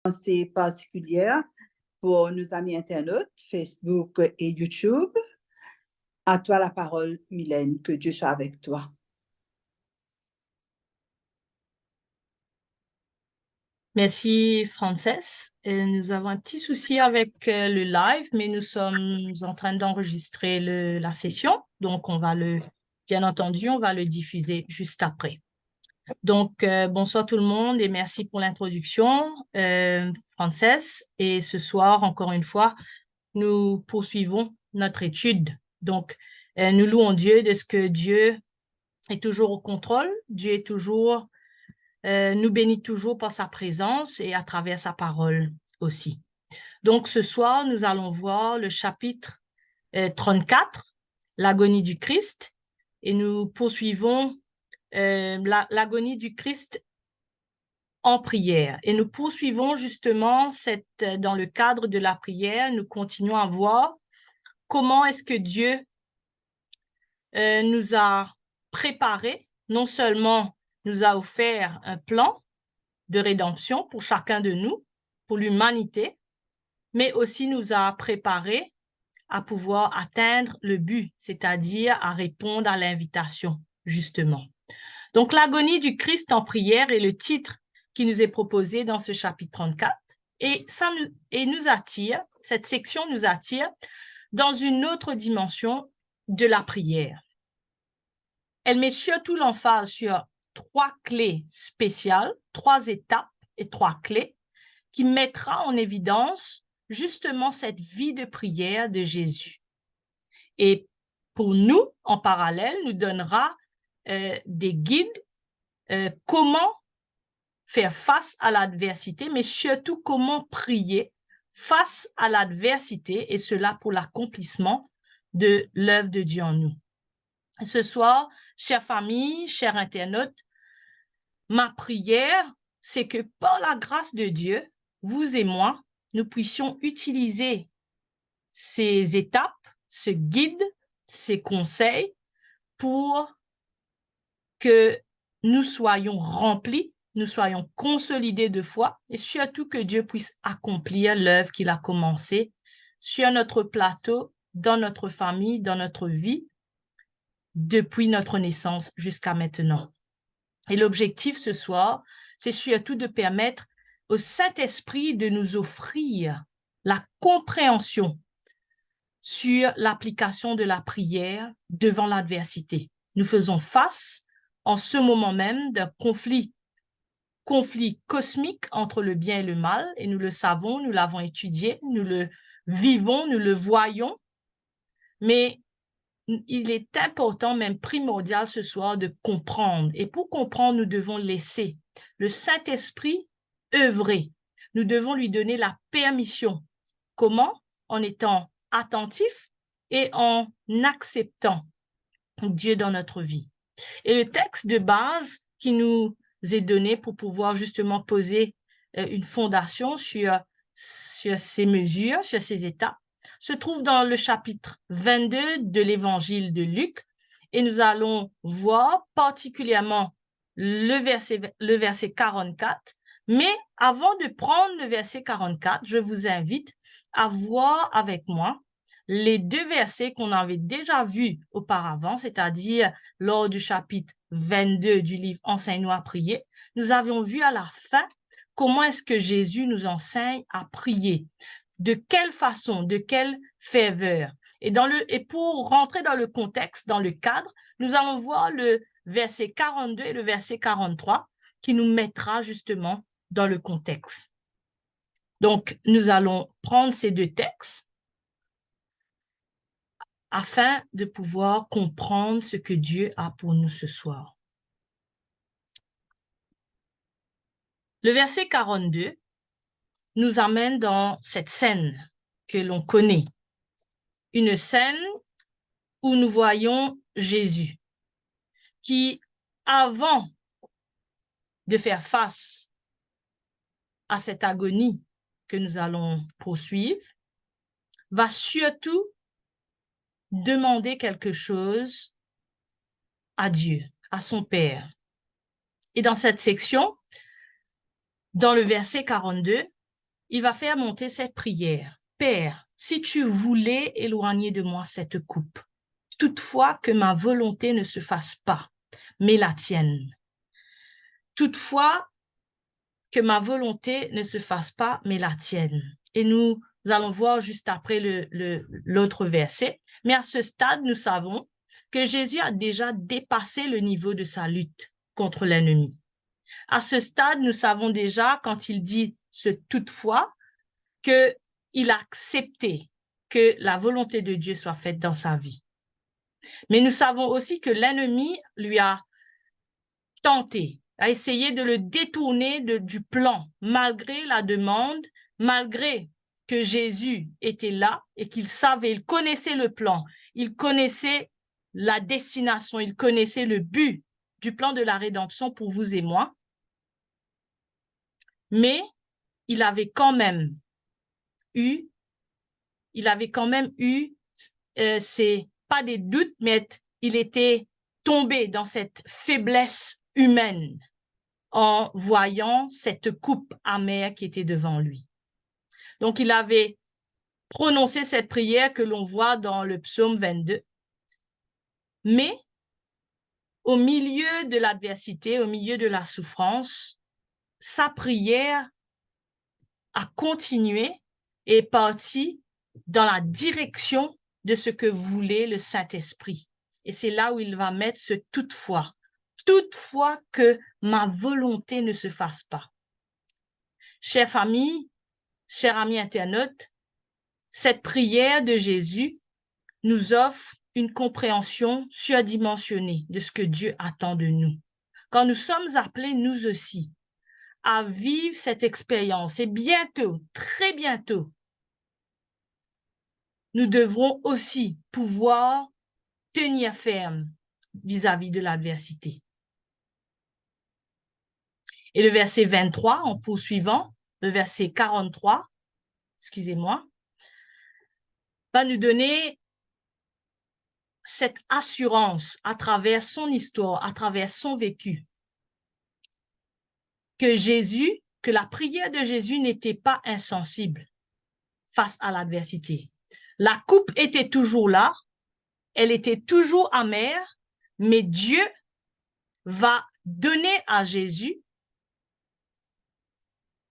pensée particulière pour nos amis internautes, Facebook et YouTube. À toi la parole, Mylène, que Dieu soit avec toi. Merci, Frances. Nous avons un petit souci avec le live, mais nous sommes en train d'enregistrer la session. Donc, bien entendu, on va le diffuser juste après. Donc, bonsoir tout le monde et merci pour l'introduction, Frances. Et ce soir, encore une fois, nous poursuivons notre étude. Donc, nous louons Dieu de ce que Dieu est toujours au contrôle. Dieu est toujours nous bénit toujours par sa présence et à travers sa parole aussi. Donc, ce soir, nous allons voir le chapitre 34, l'agonie du Christ, et nous poursuivons l'agonie du Christ en prière. Et nous poursuivons justement dans le cadre de la prière, nous continuons à voir comment est-ce que Dieu nous a préparé, non seulement nous a offert un plan de rédemption pour chacun de nous, pour l'humanité, mais aussi nous a préparés à pouvoir atteindre le but, c'est-à-dire à répondre à l'invitation, justement. Donc, l'agonie du Christ en prière est le titre qui nous est proposé dans ce chapitre 34 et nous attire, cette section nous attire dans une autre dimension de la prière. Elle met surtout l'emphase sur 3 clés spéciales, 3 étapes et 3 clés qui mettra en évidence justement cette vie de prière de Jésus. Et pour nous, en parallèle, nous donnera des guides, comment faire face à l'adversité, mais surtout comment prier face à l'adversité, et cela pour l'accomplissement de l'œuvre de Dieu en nous. Ce soir, chère famille, chers internautes, ma prière, c'est que par la grâce de Dieu, vous et moi, nous puissions utiliser ces étapes, ce guide, ces conseils pour que nous soyons remplis, nous soyons consolidés de foi et surtout que Dieu puisse accomplir l'œuvre qu'il a commencée sur notre plateau, dans notre famille, dans notre vie, depuis notre naissance jusqu'à maintenant. Et l'objectif ce soir, c'est surtout de permettre au Saint-Esprit de nous offrir la compréhension sur l'application de la prière devant l'adversité. Nous faisons face en ce moment même d'un conflit cosmique entre le bien et le mal, et nous le savons, nous l'avons étudié, nous le vivons, nous le voyons, mais il est important, même primordial ce soir, de comprendre. Et pour comprendre, nous devons laisser le Saint-Esprit œuvrer. Nous devons lui donner la permission. Comment? En étant attentifs et en acceptant Dieu dans notre vie. Et le texte de base qui nous est donné pour pouvoir justement poser une fondation sur ces mesures, sur ces étapes, se trouve dans le chapitre 22 de l'évangile de Luc, et nous allons voir particulièrement le verset 44. Mais avant de prendre le verset 44, je vous invite à voir avec moi les 2 versets qu'on avait déjà vus auparavant, c'est-à-dire lors du chapitre 22 du livre Enseigne-nous à prier. Nous avions vu à la fin comment est-ce que Jésus nous enseigne à prier, de quelle façon, de quelle ferveur. Et pour rentrer dans le contexte, dans le cadre, nous allons voir le verset 42 et le verset 43 qui nous mettra justement dans le contexte. Donc, nous allons prendre ces 2 textes afin de pouvoir comprendre ce que Dieu a pour nous ce soir. Le verset 42 nous amène dans cette scène que l'on connaît, une scène où nous voyons Jésus qui, avant de faire face à cette agonie que nous allons poursuivre, va surtout demander quelque chose à Dieu, à son Père. Et dans cette section, dans le verset 42, il va faire monter cette prière. Père, si tu voulais éloigner de moi cette coupe, toutefois que ma volonté ne se fasse pas, mais la tienne. Toutefois que ma volonté ne se fasse pas, mais la tienne. Et nous allons voir juste après l'autre verset. Mais à ce stade, nous savons que Jésus a déjà dépassé le niveau de sa lutte contre l'ennemi. À ce stade, nous savons déjà, quand il dit ce toutefois, qu'il a accepté que la volonté de Dieu soit faite dans sa vie. Mais nous savons aussi que l'ennemi lui a tenté, a essayé de le détourner du plan, malgré la demande, malgré que Jésus était là et qu'il savait, il connaissait le plan, il connaissait la destination, il connaissait le but du plan de la rédemption pour vous et moi. Mais il avait quand même eu, c'est pas des doutes, mais il était tombé dans cette faiblesse humaine en voyant cette coupe amère qui était devant lui. Donc, il avait prononcé cette prière que l'on voit dans le psaume 22. Mais au milieu de l'adversité, au milieu de la souffrance, sa prière a continué et est partie dans la direction de ce que voulait le Saint-Esprit. Et c'est là où il va mettre ce toutefois. Toutefois que ma volonté ne se fasse pas. Chère famille, chers amis internautes, cette prière de Jésus nous offre une compréhension surdimensionnée de ce que Dieu attend de nous. Quand nous sommes appelés, nous aussi, à vivre cette expérience, et bientôt, très bientôt, nous devrons aussi pouvoir tenir ferme vis-à-vis de l'adversité. Et le verset 23, en poursuivant, le verset 43, excusez-moi, va nous donner cette assurance à travers son histoire, à travers son vécu, que la prière de Jésus n'était pas insensible face à l'adversité. La coupe était toujours là, elle était toujours amère, mais Dieu va donner à Jésus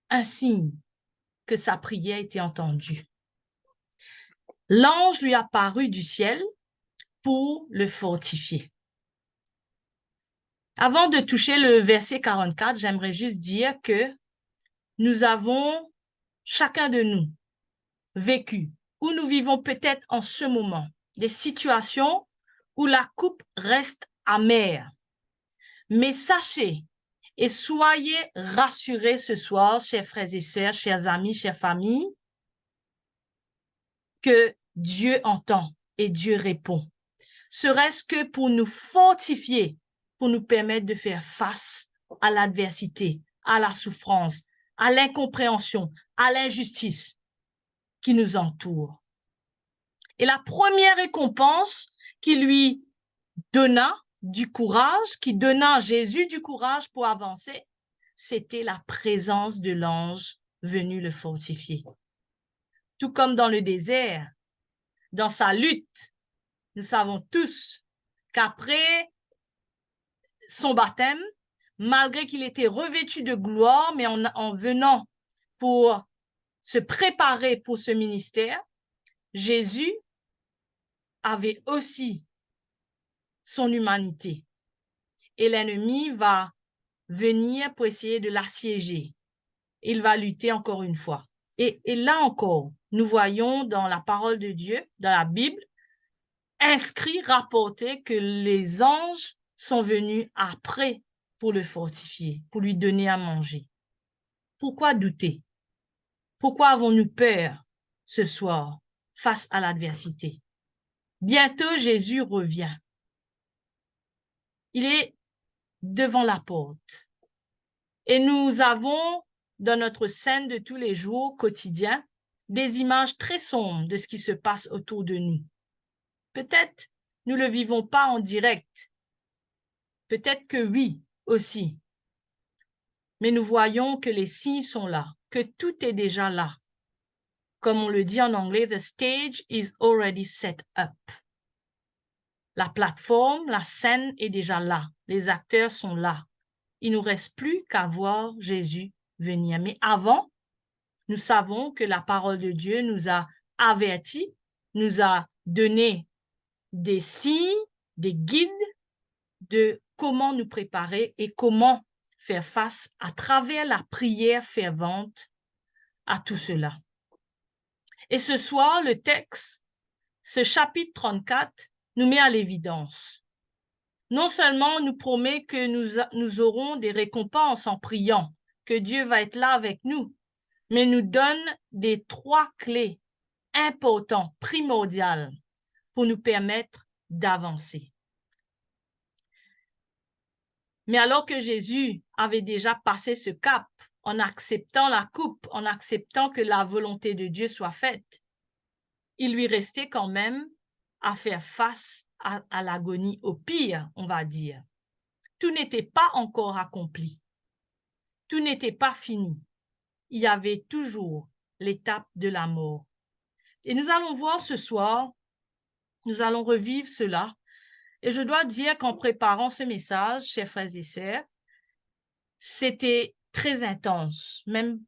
un signe que sa prière était entendue. L'ange lui apparut du ciel pour le fortifier. Avant de toucher le verset 44, j'aimerais juste dire que nous avons, chacun de nous, vécu, ou nous vivons peut-être en ce moment, des situations où la coupe reste amère. Mais sachez et soyez rassurés ce soir, chers frères et sœurs, chers amis, chères familles, que Dieu entend et Dieu répond. Serait-ce que pour nous fortifier, pour nous permettre de faire face à l'adversité, à la souffrance, à l'incompréhension, à l'injustice qui nous entoure. Et la première récompense qui lui donna du courage, qui donna à Jésus du courage pour avancer, c'était la présence de l'ange venu le fortifier. Tout comme dans le désert, dans sa lutte, nous savons tous qu'après son baptême, malgré qu'il était revêtu de gloire, mais en venant pour se préparer pour ce ministère, Jésus avait aussi son humanité. Et l'ennemi va venir pour essayer de l'assiéger. Il va lutter encore une fois. Et là encore, nous voyons dans la parole de Dieu, dans la Bible, inscrit, rapporté que les anges sont venus après pour le fortifier, pour lui donner à manger. Pourquoi douter? Pourquoi avons-nous peur ce soir face à l'adversité? Bientôt, Jésus revient. Il est devant la porte. Et nous avons, dans notre scène de tous les jours, quotidien, des images très sombres de ce qui se passe autour de nous. Peut-être nous ne le vivons pas en direct. Peut-être que oui, aussi. Mais nous voyons que les signes sont là. que tout est déjà là. Comme on le dit en anglais, the stage is already set up. La plateforme, la scène est déjà là. Les acteurs sont là. Il ne nous reste plus qu'à voir Jésus venir. Mais avant, nous savons que la parole de Dieu nous a avertis, nous a donné des signes, des guides de comment nous préparer et comment faire face à travers la prière fervente à tout cela. Et ce soir, le texte, ce chapitre 34, nous met à l'évidence. Non seulement nous promet que nous aurons des récompenses en priant, que Dieu va être là avec nous, mais nous donne des 3 clés importantes, primordiales, pour nous permettre d'avancer. Mais alors que Jésus avait déjà passé ce cap, en acceptant la coupe, en acceptant que la volonté de Dieu soit faite, il lui restait quand même à faire face à l'agonie, au pire, on va dire. Tout n'était pas encore accompli. Tout n'était pas fini. Il y avait toujours l'étape de la mort. Et nous allons voir ce soir, nous allons revivre cela. Et je dois dire qu'en préparant ce message, chers frères et sœurs, c'était très intense, même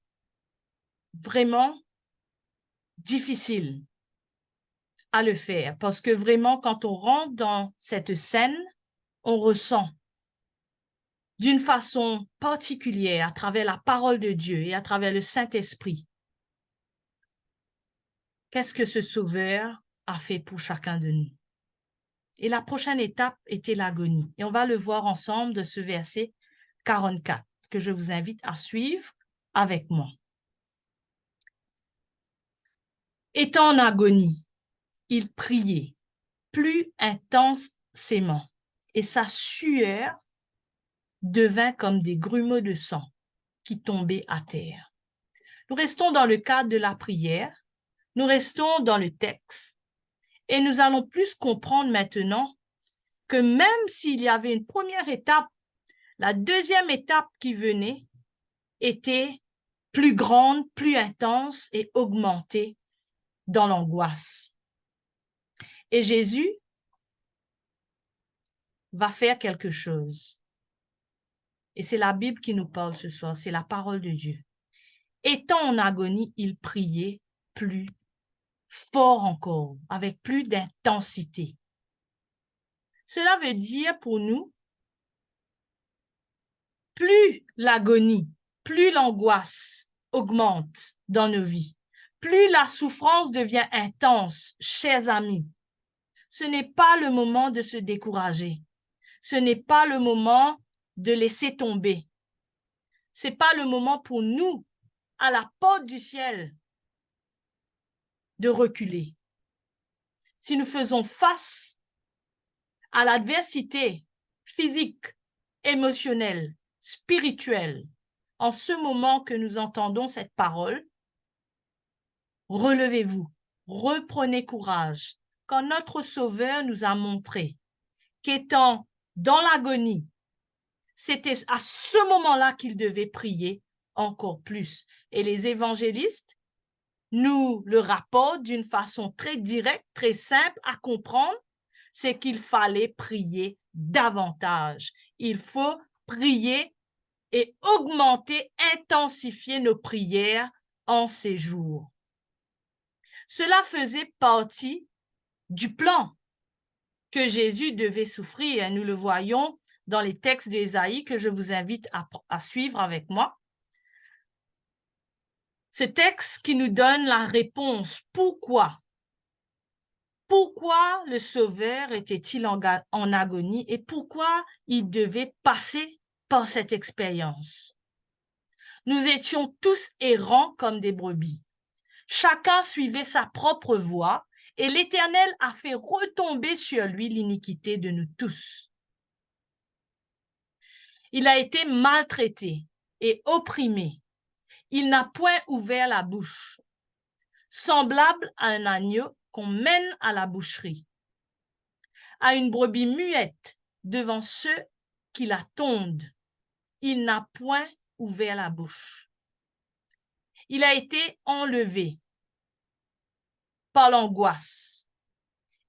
vraiment difficile à le faire. Parce que vraiment, quand on rentre dans cette scène, on ressent d'une façon particulière à travers la parole de Dieu et à travers le Saint-Esprit. Qu'est-ce que ce Sauveur a fait pour chacun de nous? Et la prochaine étape était l'agonie. Et on va le voir ensemble de ce verset 44, que je vous invite à suivre avec moi. Étant en agonie, il priait plus intensément et sa sueur devint comme des grumeaux de sang qui tombaient à terre. Nous restons dans le cadre de la prière, nous restons dans le texte et nous allons plus comprendre maintenant que même s'il y avait une première étape, la deuxième étape qui venait était plus grande, plus intense et augmentée dans l'angoisse. Et Jésus va faire quelque chose. Et c'est la Bible qui nous parle ce soir, c'est la parole de Dieu. Étant en agonie, il priait plus fort encore, avec plus d'intensité. Cela veut dire pour nous, plus l'agonie, plus l'angoisse augmente dans nos vies, plus la souffrance devient intense, chers amis, ce n'est pas le moment de se décourager. Ce n'est pas le moment de laisser tomber. Ce n'est pas le moment pour nous, à la porte du ciel, de reculer. Si nous faisons face à l'adversité physique, émotionnelle, spirituelle, en ce moment que nous entendons cette parole, relevez-vous, reprenez courage, quand notre Sauveur nous a montré qu'étant dans l'agonie, c'était à ce moment-là qu'il devait prier encore plus. Et les évangélistes nous le rapportent d'une façon très directe, très simple à comprendre, c'est qu'il fallait prier davantage. Il faut prier et augmenter, intensifier nos prières en ces jours. Cela faisait partie du plan que Jésus devait souffrir. Nous le voyons dans les textes d'Ésaïe que je vous invite à suivre avec moi. Ce texte qui nous donne la réponse. Pourquoi? Pourquoi le Sauveur était-il en agonie et pourquoi il devait passer par cette expérience? Nous étions tous errants comme des brebis. Chacun suivait sa propre voie et l'Éternel a fait retomber sur lui l'iniquité de nous tous. Il a été maltraité et opprimé. Il n'a point ouvert la bouche, semblable à un agneau qu'on mène à la boucherie, à une brebis muette devant ceux qui la tondent. Il n'a point ouvert la bouche. il a été enlevé par l'angoisse.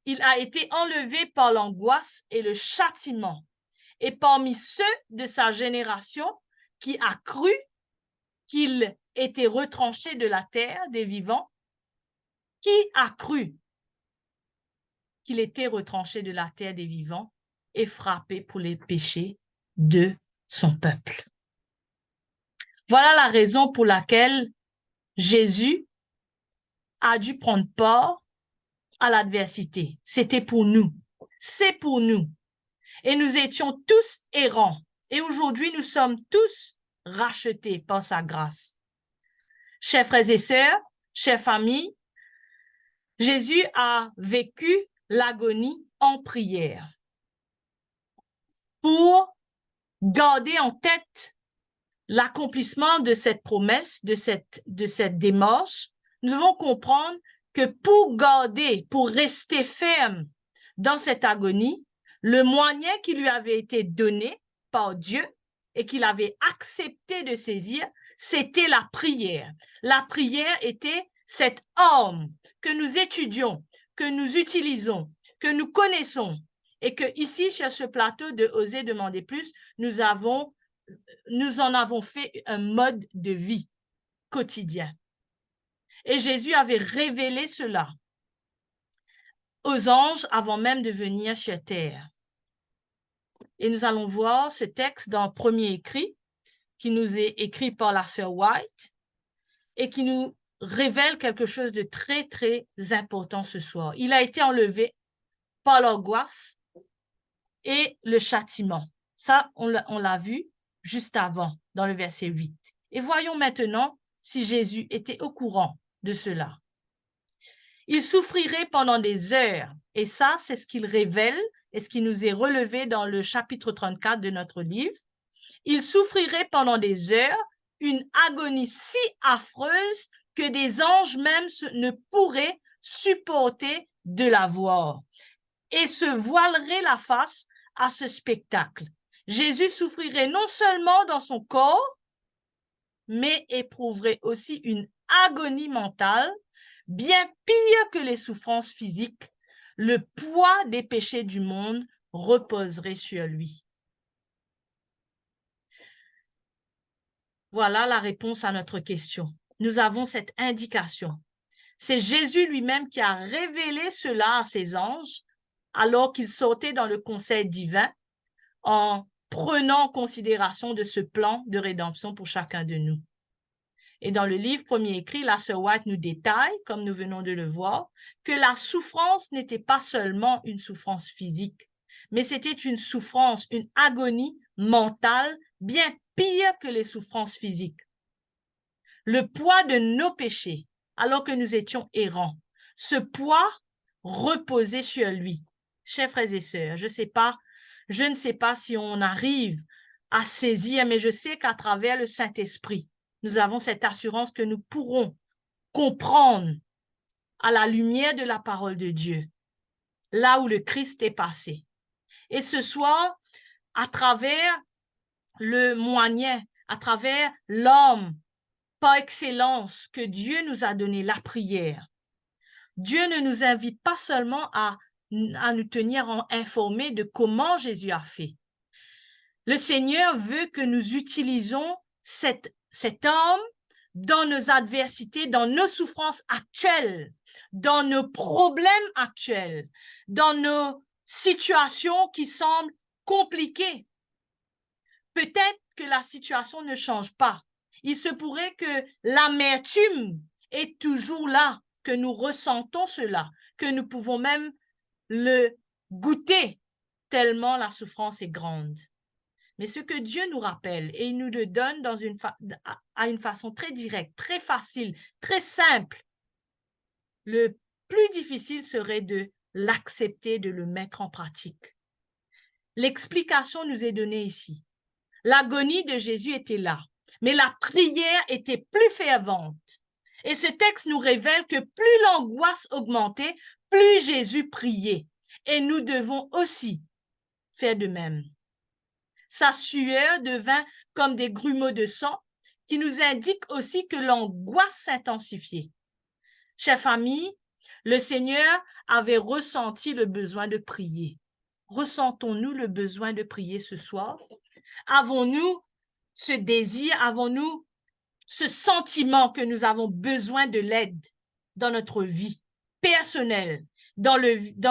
Il a été enlevé par l'angoisse et le châtiment. Et parmi ceux de sa génération qui a cru qu'il était retranché de la terre des vivants, qui a cru qu'il était retranché de la terre des vivants et frappé pour les péchés de son peuple. Voilà la raison pour laquelle Jésus a dû prendre part à l'adversité. C'était pour nous. C'est pour nous. Et nous étions tous errants. Et aujourd'hui, nous sommes tous rachetés par sa grâce. Chers frères et sœurs, chères familles, Jésus a vécu l'agonie en prière pour garder en tête l'accomplissement de cette promesse, de cette démarche. Nous devons comprendre que pour garder, pour rester ferme dans cette agonie, le moyen qui lui avait été donné par Dieu et qu'il avait accepté de saisir, c'était la prière. La prière était cette arme que nous étudions, que nous utilisons, que nous connaissons et que ici, sur ce plateau de Oser demander plus, nous en avons fait un mode de vie quotidien. Et Jésus avait révélé cela aux anges avant même de venir sur terre. Et nous allons voir ce texte dans le premier écrit qui nous est écrit par la sœur White et qui nous révèle quelque chose de très, très important ce soir. Il a été enlevé par l'angoisse et le châtiment. Ça, on l'a vu juste avant, dans le verset 8. Et voyons maintenant si Jésus était au courant de cela. Il souffrirait pendant des heures, et ça, c'est ce qu'il révèle et ce qui nous est relevé dans le chapitre 34 de notre livre. Il souffrirait pendant des heures une agonie si affreuse que des anges même ne pourraient supporter de la voir et se voileraient la face à ce spectacle. Jésus souffrirait non seulement dans son corps, mais éprouverait aussi une agonie mentale bien pire que les souffrances physiques. Le poids des péchés du monde reposerait sur lui. Voilà la réponse à notre question. Nous avons cette indication. C'est Jésus lui-même qui a révélé cela à ses anges alors qu'il sortait dans le conseil divin en prenant en considération de ce plan de rédemption pour chacun de nous. Et dans le livre premier écrit, la sœur White nous détaille, comme nous venons de le voir, que la souffrance n'était pas seulement une souffrance physique, mais c'était une souffrance, une agonie mentale bien pire que les souffrances physiques. Le poids de nos péchés, alors que nous étions errants, ce poids reposait sur lui. Chers frères et sœurs, je ne sais pas si on arrive à saisir, mais je sais qu'à travers le Saint-Esprit, nous avons cette assurance que nous pourrons comprendre à la lumière de la parole de Dieu, là où le Christ est passé. Et ce soir, à travers le moyen, à travers l'homme par excellence que Dieu nous a donné, la prière, Dieu ne nous invite pas seulement à nous tenir informés de comment Jésus a fait. Le Seigneur veut que nous utilisions cet homme dans nos adversités, dans nos souffrances actuelles, dans nos problèmes actuels, dans nos situations qui semblent compliquées. Peut-être que la situation ne change pas. Il se pourrait que l'amertume est toujours là, que nous ressentons cela, que nous pouvons même le goûter tellement la souffrance est grande. Mais ce que Dieu nous rappelle, et il nous le donne à une façon très directe, très facile, très simple, le plus difficile serait de l'accepter, de le mettre en pratique. L'explication nous est donnée ici. L'agonie de Jésus était là, mais la prière était plus fervente. Et ce texte nous révèle que plus l'angoisse augmentait, plus Jésus priait. Et nous devons aussi faire de même. Sa sueur devint comme des grumeaux de sang qui nous indique aussi que l'angoisse s'intensifiait. Chère famille, le Seigneur avait ressenti le besoin de prier. Ressentons-nous le besoin de prier ce soir? Avons-nous ce désir, avons-nous ce sentiment que nous avons besoin de l'aide dans notre vie personnelle, dans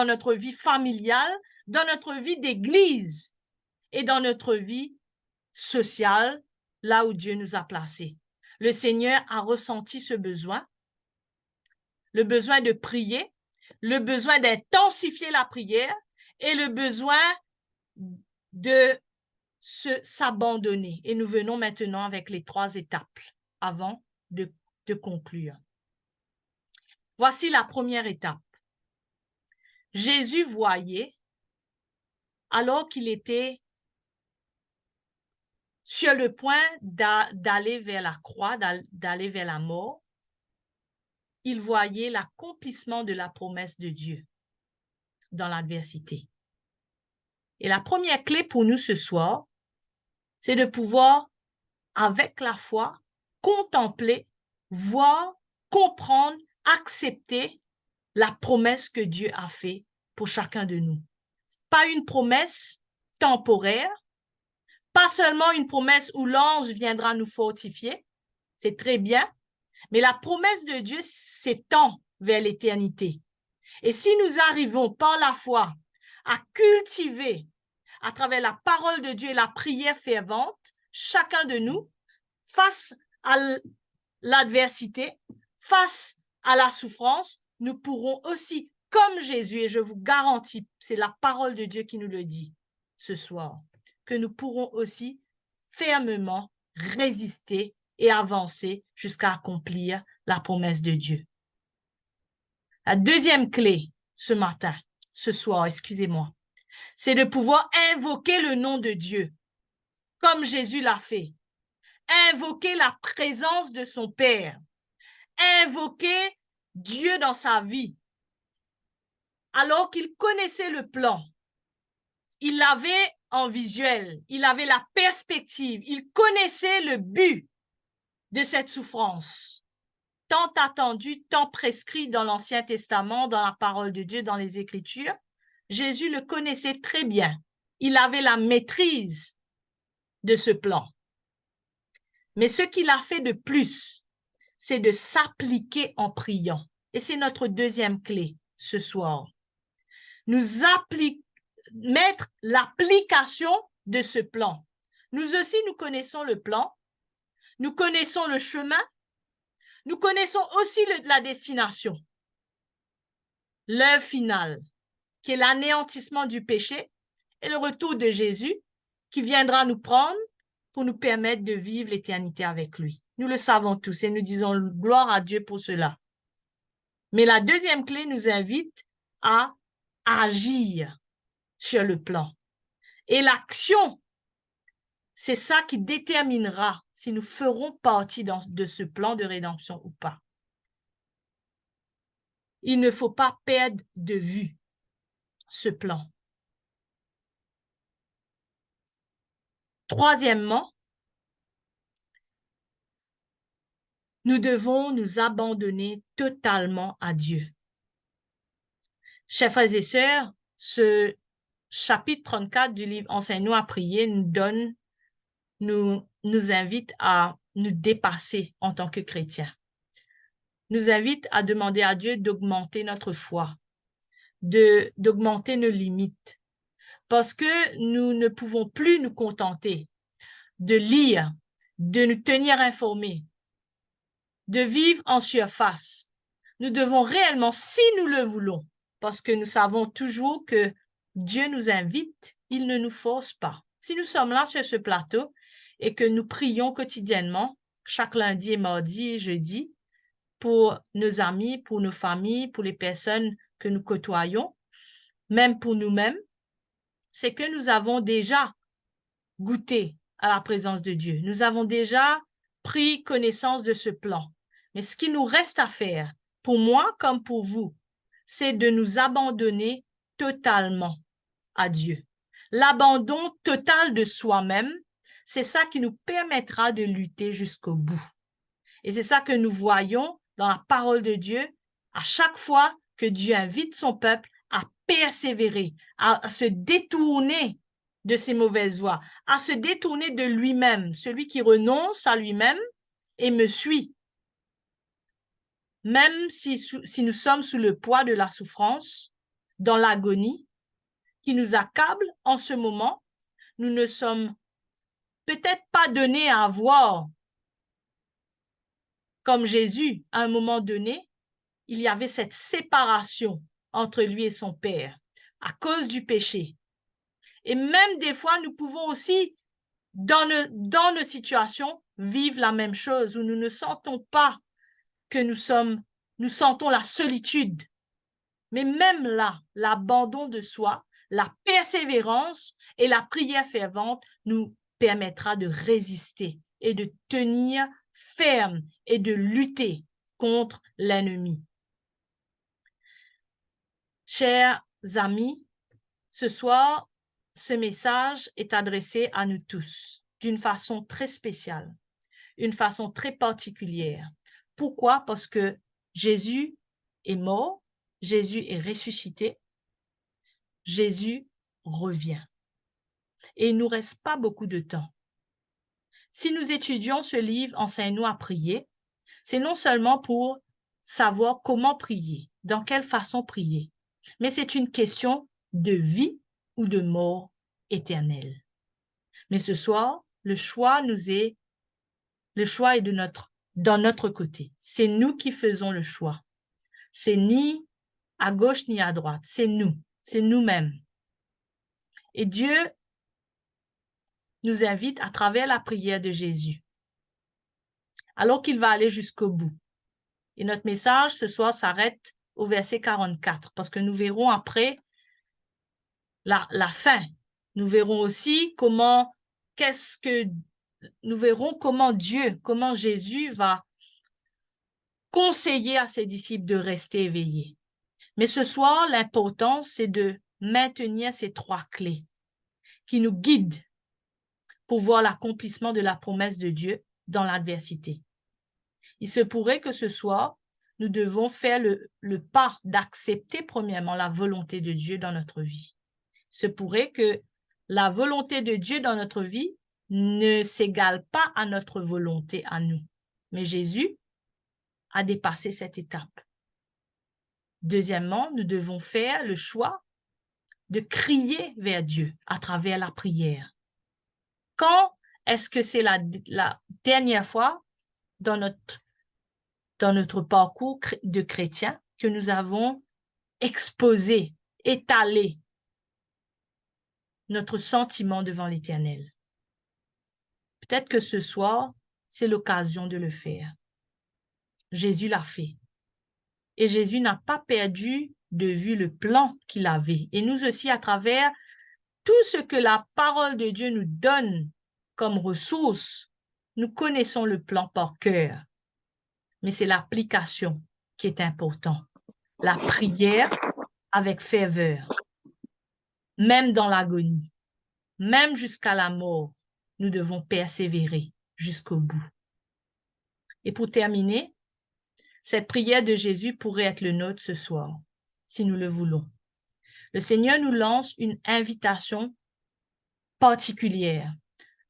notre vie familiale, dans notre vie d'église et dans notre vie sociale, là où Dieu nous a placés? Le Seigneur a ressenti ce besoin, le besoin de prier, le besoin d'intensifier la prière et le besoin de s'abandonner. Et nous venons maintenant avec les 3 étapes avant de conclure. Voici la première étape. Jésus voyait, alors qu'il était sur le point d'aller vers la croix, d'aller vers la mort, il voyait l'accomplissement de la promesse de Dieu dans l'adversité. Et la première clé pour nous ce soir, c'est de pouvoir, avec la foi, contempler, voir, comprendre, accepter la promesse que Dieu a faite pour chacun de nous. Pas une promesse temporaire, pas seulement une promesse où l'ange viendra nous fortifier, c'est très bien, mais la promesse de Dieu s'étend vers l'éternité. Et si nous arrivons par la foi à cultiver à travers la parole de Dieu et la prière fervente, chacun de nous, face à l'adversité, face à la souffrance, nous pourrons aussi, comme Jésus, et je vous garantis, c'est la parole de Dieu qui nous le dit ce soir, que nous pourrons aussi fermement résister et avancer jusqu'à accomplir la promesse de Dieu. La deuxième clé ce soir, excusez-moi, c'est de pouvoir invoquer le nom de Dieu, comme Jésus l'a fait. Invoquer la présence de son Père. Invoquer Dieu dans sa vie. Alors qu'il connaissait le plan, il l'avait en visuel, il avait la perspective, il connaissait le but de cette souffrance, tant attendue, tant prescrit dans l'Ancien Testament, dans la parole de Dieu, dans les Écritures. Jésus le connaissait très bien. Il avait la maîtrise de ce plan. Mais ce qu'il a fait de plus, c'est de s'appliquer en priant. Et c'est notre deuxième clé ce soir. Mettre l'application de ce plan. Nous aussi, nous connaissons le plan, nous connaissons le chemin, nous connaissons aussi la destination. L'œuvre finale, qui est l'anéantissement du péché et le retour de Jésus, qui viendra nous prendre pour nous permettre de vivre l'éternité avec lui. Nous le savons tous et nous disons gloire à Dieu pour cela. Mais la deuxième clé nous invite à agir sur le plan. Et l'action, c'est ça qui déterminera si nous ferons partie de ce plan de rédemption ou pas. Il ne faut pas perdre de vue ce plan. Troisièmement, nous devons nous abandonner totalement à Dieu. Chers frères et sœurs, ce chapitre 34 du livre Enseigne-nous à prier nous invite à nous dépasser en tant que chrétiens. Nous invite à demander à Dieu d'augmenter notre foi, d'augmenter nos limites, parce que nous ne pouvons plus nous contenter de lire, de nous tenir informés, de vivre en surface. Nous devons réellement, si nous le voulons, parce que nous savons toujours que Dieu nous invite, il ne nous force pas. Si nous sommes là sur ce plateau et que nous prions quotidiennement, chaque lundi et mardi et jeudi, pour nos amis, pour nos familles, pour les personnes que nous côtoyons, même pour nous-mêmes, c'est que nous avons déjà goûté à la présence de Dieu. Nous avons déjà pris connaissance de ce plan. Mais ce qui nous reste à faire, pour moi comme pour vous, c'est de nous abandonner totalement à Dieu. L'abandon total de soi-même, C'est ça qui nous permettra de lutter jusqu'au bout. Et c'est ça que nous voyons dans la parole de Dieu à chaque fois que Dieu invite son peuple à persévérer, à se détourner de ses mauvaises voies, à se détourner de lui-même, celui qui renonce à lui-même et me suit. Même si nous sommes sous le poids de la souffrance, dans l'agonie qui nous accable en ce moment, nous ne sommes peut-être pas donnés à voir comme Jésus, à un moment donné, il y avait cette séparation entre lui et son Père à cause du péché. Et même des fois, nous pouvons aussi, dans nos situations, vivre la même chose où nous ne sentons pas que nous sentons la solitude. Mais même là, l'abandon de soi, la persévérance et la prière fervente nous permettra de résister et de tenir ferme et de lutter contre l'ennemi. Chers amis, ce soir, ce message est adressé à nous tous d'une façon très spéciale, une façon très particulière. Pourquoi? Parce que Jésus est mort, Jésus est ressuscité, Jésus revient. Et il ne nous reste pas beaucoup de temps. Si nous étudions ce livre, Enseigne-nous à prier, c'est non seulement pour savoir comment prier, dans quelle façon prier, mais c'est une question de vie ou de mort éternelle. Mais ce soir, le choix est dans notre côté. C'est nous qui faisons le choix. C'est ni à gauche ni à droite, c'est nous-mêmes. Et Dieu nous invite à travers la prière de Jésus, alors qu'il va aller jusqu'au bout. Et notre message ce soir s'arrête au verset 44, parce que nous verrons après la fin. Nous verrons aussi comment comment Jésus va conseiller à ses disciples de rester éveillés. Mais ce soir, l'important, c'est de maintenir ces trois clés qui nous guident pour voir l'accomplissement de la promesse de Dieu dans l'adversité. Il se pourrait que ce soir, nous devons faire le pas d'accepter premièrement la volonté de Dieu dans notre vie. Il se pourrait que la volonté de Dieu dans notre vie ne s'égale pas à notre volonté à nous. Mais Jésus a dépassé cette étape. Deuxièmement, nous devons faire le choix de crier vers Dieu à travers la prière. Quand est-ce que c'est la dernière fois dans notre parcours de chrétien que nous avons exposé, étalé notre sentiment devant l'Éternel? Peut-être que ce soir, c'est l'occasion de le faire. Jésus l'a fait. Et Jésus n'a pas perdu de vue le plan qu'il avait. Et nous aussi, à travers tout ce que la parole de Dieu nous donne comme ressources, nous connaissons le plan par cœur. Mais c'est l'application qui est importante. La prière avec ferveur, même dans l'agonie, même jusqu'à la mort, nous devons persévérer jusqu'au bout. Et pour terminer, cette prière de Jésus pourrait être le nôtre ce soir, si nous le voulons. Le Seigneur nous lance une invitation particulière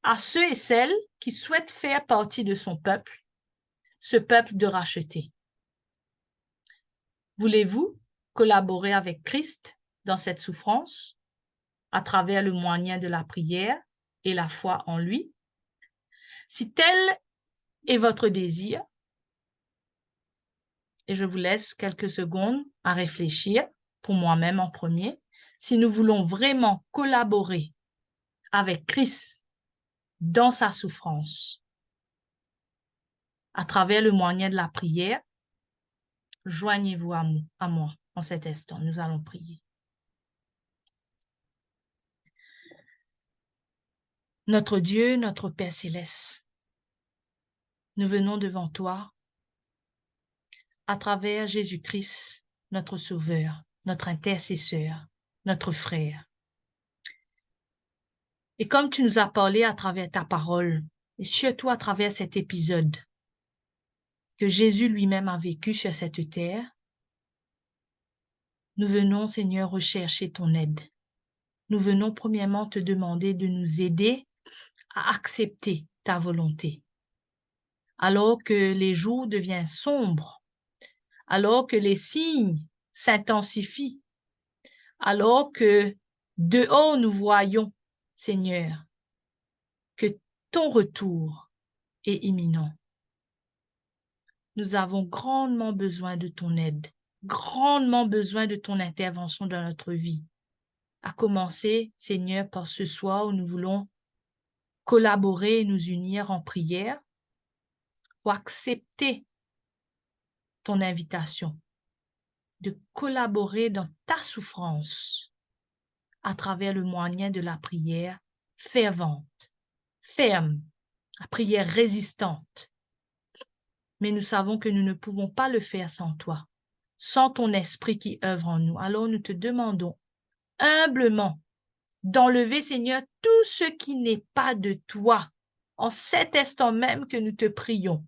à ceux et celles qui souhaitent faire partie de son peuple, ce peuple de racheté. Voulez-vous collaborer avec Christ dans cette souffrance à travers le moyen de la prière et la foi en lui? Si tel est votre désir, et je vous laisse quelques secondes à réfléchir, pour moi-même en premier, si nous voulons vraiment collaborer avec Christ dans sa souffrance, à travers le moyen de la prière, joignez-vous à moi en cet instant. Nous allons prier. Notre Dieu, notre Père céleste, nous venons devant toi à travers Jésus-Christ, notre Sauveur, notre intercesseur, notre frère. Et comme tu nous as parlé à travers ta parole, et surtout à travers cet épisode que Jésus lui-même a vécu sur cette terre, nous venons, Seigneur, rechercher ton aide. Nous venons premièrement te demander de nous aider à accepter ta volonté. Alors que les jours deviennent sombres, alors que les signes s'intensifient, alors que dehors nous voyons, Seigneur, que ton retour est imminent. Nous avons grandement besoin de ton aide, grandement besoin de ton intervention dans notre vie. À commencer, Seigneur, par ce soir où nous voulons collaborer et nous unir en prière pour accepter ton invitation, de collaborer dans ta souffrance à travers le moyen de la prière fervente, ferme, la prière résistante. Mais nous savons que nous ne pouvons pas le faire sans toi, sans ton esprit qui œuvre en nous. Alors nous te demandons humblement d'enlever, Seigneur, tout ce qui n'est pas de toi en cet instant même que nous te prions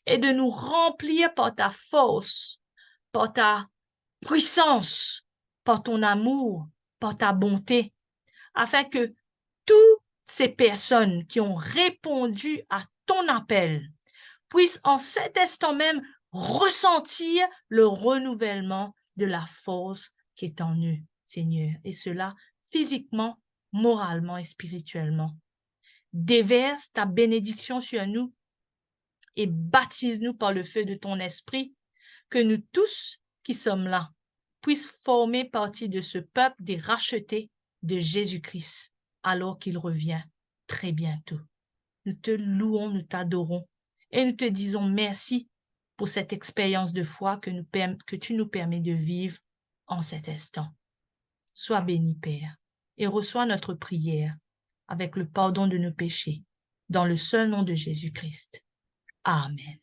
et de nous remplir par ta force, par ta puissance, par ton amour, par ta bonté, afin que toutes ces personnes qui ont répondu à ton appel puissent en cet instant même ressentir le renouvellement de la force qui est en eux, Seigneur, et cela physiquement, moralement et spirituellement. Déverse ta bénédiction sur nous et baptise-nous par le feu de ton esprit, que nous tous qui sommes là puissent former partie de ce peuple des rachetés de Jésus-Christ, alors qu'il revient très bientôt. Nous te louons, nous t'adorons et nous te disons merci pour cette expérience de foi que tu nous permets de vivre en cet instant. Sois béni, Père, et reçois notre prière avec le pardon de nos péchés, dans le seul nom de Jésus-Christ. Amen.